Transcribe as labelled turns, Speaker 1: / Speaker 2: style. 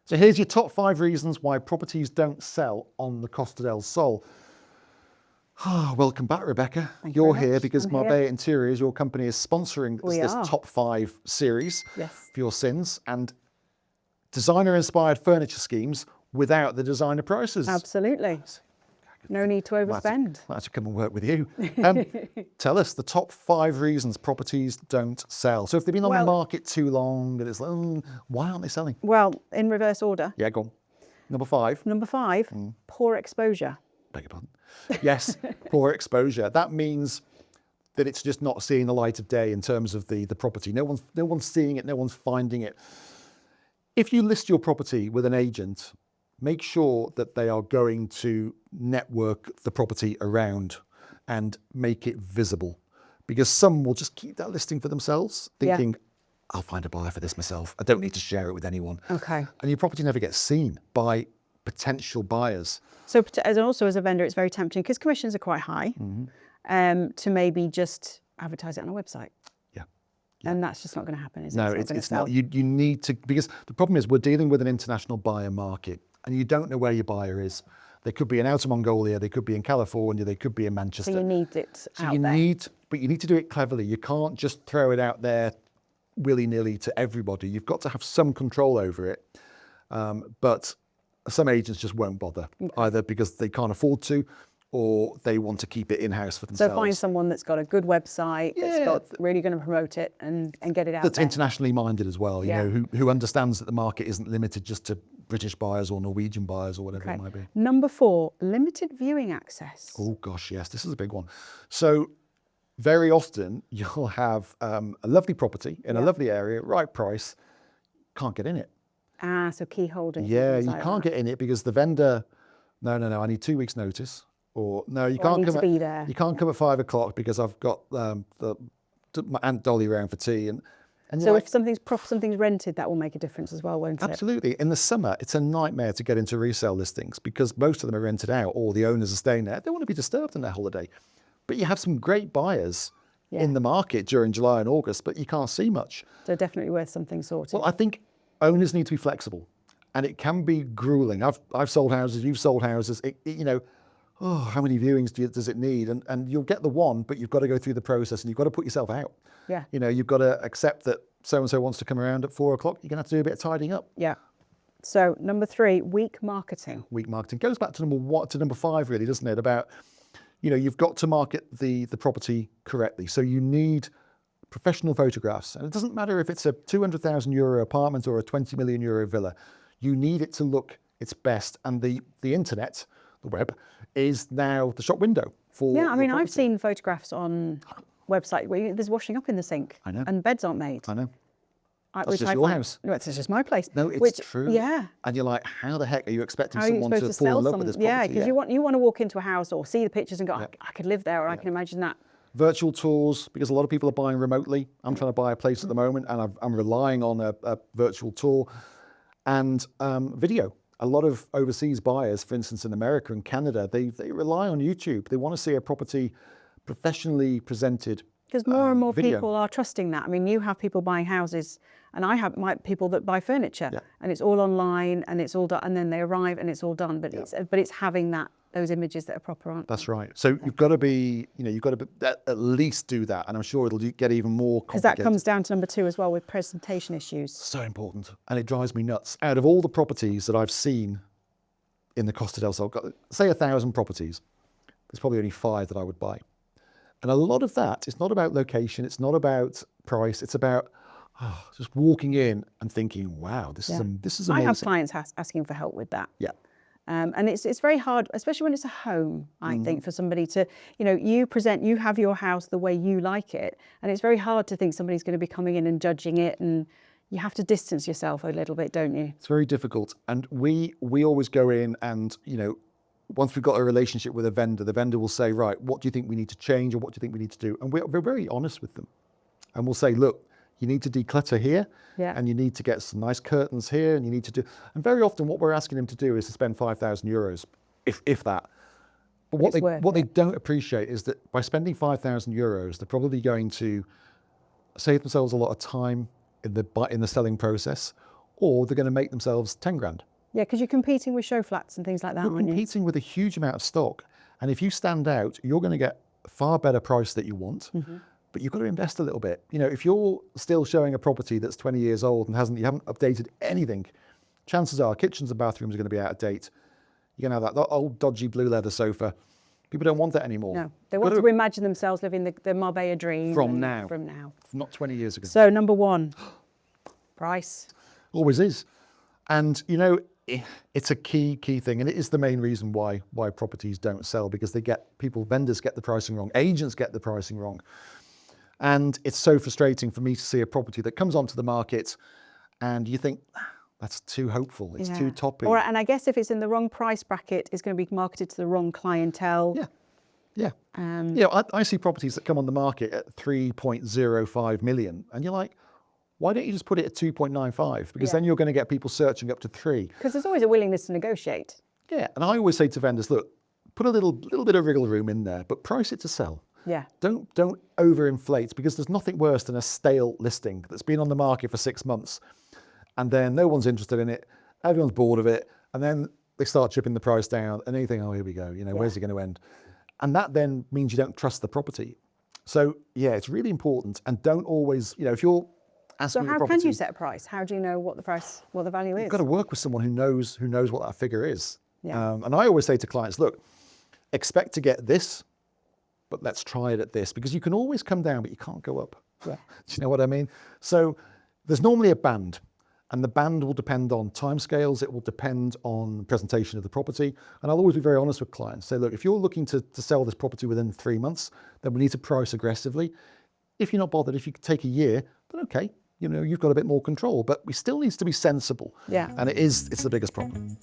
Speaker 1: So here's your top 5 reasons why properties don't sell on the Costa del Sol. Welcome back, Rebecca. You're here because Marbella Interiors, your company, is sponsoring this top 5 series for your sins, and designer-inspired furniture schemes without the designer prices.
Speaker 2: Absolutely. No need to overspend.
Speaker 1: I'll have to come and work with you. Tell us the top 5 reasons properties don't sell. So if they've been on the market too long, and it's like, why aren't they selling?
Speaker 2: Well, in reverse order.
Speaker 1: Yeah, go on. Number 5.
Speaker 2: Number 5, poor exposure.
Speaker 1: Beg your pardon. Yes, poor exposure. That means that it's just not seeing the light of day in terms of the property. No one's seeing it, no one's finding it. If you list your property with an agent, make sure that they are going to network the property around and make it visible, because some will just keep that listing for themselves, thinking, I'll find a buyer for this myself. I don't need to share it with anyone.
Speaker 2: Okay.
Speaker 1: And your property never gets seen by potential buyers.
Speaker 2: So also as a vendor, it's very tempting, because commissions are quite high, to maybe just advertise it on a website. Yeah. And that's just not going to happen, is it?
Speaker 1: No, it's not. You need to, because the problem is we're dealing with an international buyer market, and you don't know where your buyer is. They could be in Outer Mongolia, they could be in California, they could be in Manchester.
Speaker 2: So you need it out there.
Speaker 1: But you need to do it cleverly. You can't just throw it out there willy-nilly to everybody. You've got to have some control over it. But some agents just won't bother, either because they can't afford to, or they want to keep it in-house for themselves.
Speaker 2: So find someone that's got a good website, that's really going to promote it and get it out
Speaker 1: that's
Speaker 2: there.
Speaker 1: internationally minded as well, you know, who understands that the market isn't limited just to British buyers or Norwegian buyers or whatever it might be.
Speaker 2: Number 4, limited viewing access.
Speaker 1: Oh gosh, yes, this is a big one. So very often you'll have a lovely property in a lovely area, right price, can't get in it.
Speaker 2: So key holding.
Speaker 1: Yeah, you can't get in it because the vendor, no, I need 2 weeks notice. Or no, you can't come. You can't come at 5 o'clock because I've got my Aunt Dolly around for tea. And
Speaker 2: so if something's rented, that will make a difference as well, won't it?
Speaker 1: Absolutely. In the summer, it's a nightmare to get into resale listings because most of them are rented out, or the owners are staying there. They want to be disturbed on their holiday. But you have some great buyers in the market during July and August, but you can't see much.
Speaker 2: So definitely worth something sorted.
Speaker 1: Well, I think owners need to be flexible, and it can be grueling. I've sold houses, you've sold houses. How many viewings does it need? And you'll get the one, but you've got to go through the process and you've got to put yourself out.
Speaker 2: Yeah.
Speaker 1: You've got to accept that so-and-so wants to come around at 4 o'clock. You're going to have to do a bit of tidying up.
Speaker 2: Yeah. So number 3, weak marketing.
Speaker 1: Weak marketing goes back to number 5, really, doesn't it? About, you've got to market the property correctly. So you need professional photographs. And it doesn't matter if it's a €200,000 apartment or a €20 million villa. You need it to look its best. And the internet, the web, is now the shop window for.
Speaker 2: Yeah, I mean, I've seen photographs on website where there's washing up in the sink.
Speaker 1: I know.
Speaker 2: And beds aren't made.
Speaker 1: I know. That's just your house.
Speaker 2: No, it's just my place.
Speaker 1: No, it's true.
Speaker 2: Yeah.
Speaker 1: And you're like, how the heck are you expecting someone to fall in love with this property?
Speaker 2: Yeah, because you want to walk into a house or see the pictures and go, I could live there, or I can imagine that.
Speaker 1: Virtual tours, because a lot of people are buying remotely. I'm trying to buy a place at the moment, and I'm relying on a virtual tour and video. A lot of overseas buyers, for instance, in America and Canada, they rely on YouTube. They want to see a property professionally presented.
Speaker 2: Because more and more people are trusting that. I mean, you have people buying houses, and I have people that buy furniture, and it's all online, and it's all done, and then they arrive, and it's all done. But it's having those images that are proper, aren't they?
Speaker 1: That's right. So you've got to be, you've got to at least do that, and I'm sure it'll get even more complicated.
Speaker 2: Because that comes down to number 2 as well, with presentation issues.
Speaker 1: So important, and it drives me nuts. Out of all the properties that I've seen in the Costa del Sol, say 1,000 properties, there's probably only 5 that I would buy. And a lot of that is not about location, it's not about price, it's about just walking in and thinking, wow, this is amazing.
Speaker 2: I have clients asking for help with that.
Speaker 1: Yeah.
Speaker 2: And it's very hard, especially when it's a home, I think, for somebody to, you have your house the way you like it. And it's very hard to think somebody's going to be coming in and judging it. And you have to distance yourself a little bit, don't you?
Speaker 1: It's very difficult. And we always go in and, once we've got a relationship with a vendor, the vendor will say, right, what do you think we need to change, or what do you think we need to do? And we're very honest with them. And we'll say, look, you need to declutter here, and you need to get some nice curtains here, and you need to do. And very often, what we're asking them to do is to spend €5,000, if that. But what they don't appreciate is that by spending €5,000, they're probably going to save themselves a lot of time in the selling process, or they're going to make themselves 10 grand.
Speaker 2: Yeah, because you're competing with show flats and things like that,
Speaker 1: You're
Speaker 2: aren't you?
Speaker 1: competing with a huge amount of stock. And if you stand out, you're going to get a far better price that you want, but you've got to invest a little bit. You know, if you're still showing a property that's 20 years old and you haven't updated anything, chances are kitchens and bathrooms are going to be out of date. You're going to have that old dodgy blue leather sofa. People don't want that anymore.
Speaker 2: No, they want to imagine themselves living the Marbella dream.
Speaker 1: From now.
Speaker 2: From now.
Speaker 1: Not 20 years ago.
Speaker 2: So number one, price.
Speaker 1: Always is. And, you know, it's a key thing. And it is the main reason why properties don't sell, because vendors get the pricing wrong. Agents get the pricing wrong. And it's so frustrating for me to see a property that comes onto the market and you think, that's too hopeful. It's too toppy.
Speaker 2: And I guess if it's in the wrong price bracket, it's going to be marketed to the wrong clientele.
Speaker 1: Yeah. You know, I see properties that come on the market at 3.05 million, and you're like, why don't you just put it at 2.95? Because then you're going to get people searching up to 3.
Speaker 2: Because there's always a willingness to negotiate.
Speaker 1: Yeah, and I always say to vendors, look, put a little bit of wriggle room in there, but price it to sell.
Speaker 2: Yeah.
Speaker 1: Don't overinflate, because there's nothing worse than a stale listing that's been on the market for 6 months. And then no one's interested in it, everyone's bored of it, and then they start chipping the price down, and then you think, oh, here we go, you know, where's it going to end? And that then means you don't trust the property. So, yeah, it's really important, and don't always, you know, if you're asking
Speaker 2: So how
Speaker 1: property,
Speaker 2: can you set a price? How do you know what the value is?
Speaker 1: you've got to work with someone who knows what that figure is.
Speaker 2: Yeah.
Speaker 1: And I always say to clients, look, expect to get this, but let's try it at this, because you can always come down, but you can't go up. Do you know what I mean? So there's normally a band. And the band will depend on timescales, it will depend on presentation of the property. And I'll always be very honest with clients. Say, look, if you're looking to sell this property within 3 months, then we need to price aggressively. If you're not bothered, if you could take a year, then okay, you know, you've got a bit more control, but we still needs to be sensible.
Speaker 2: Yeah.
Speaker 1: And it's the biggest problem.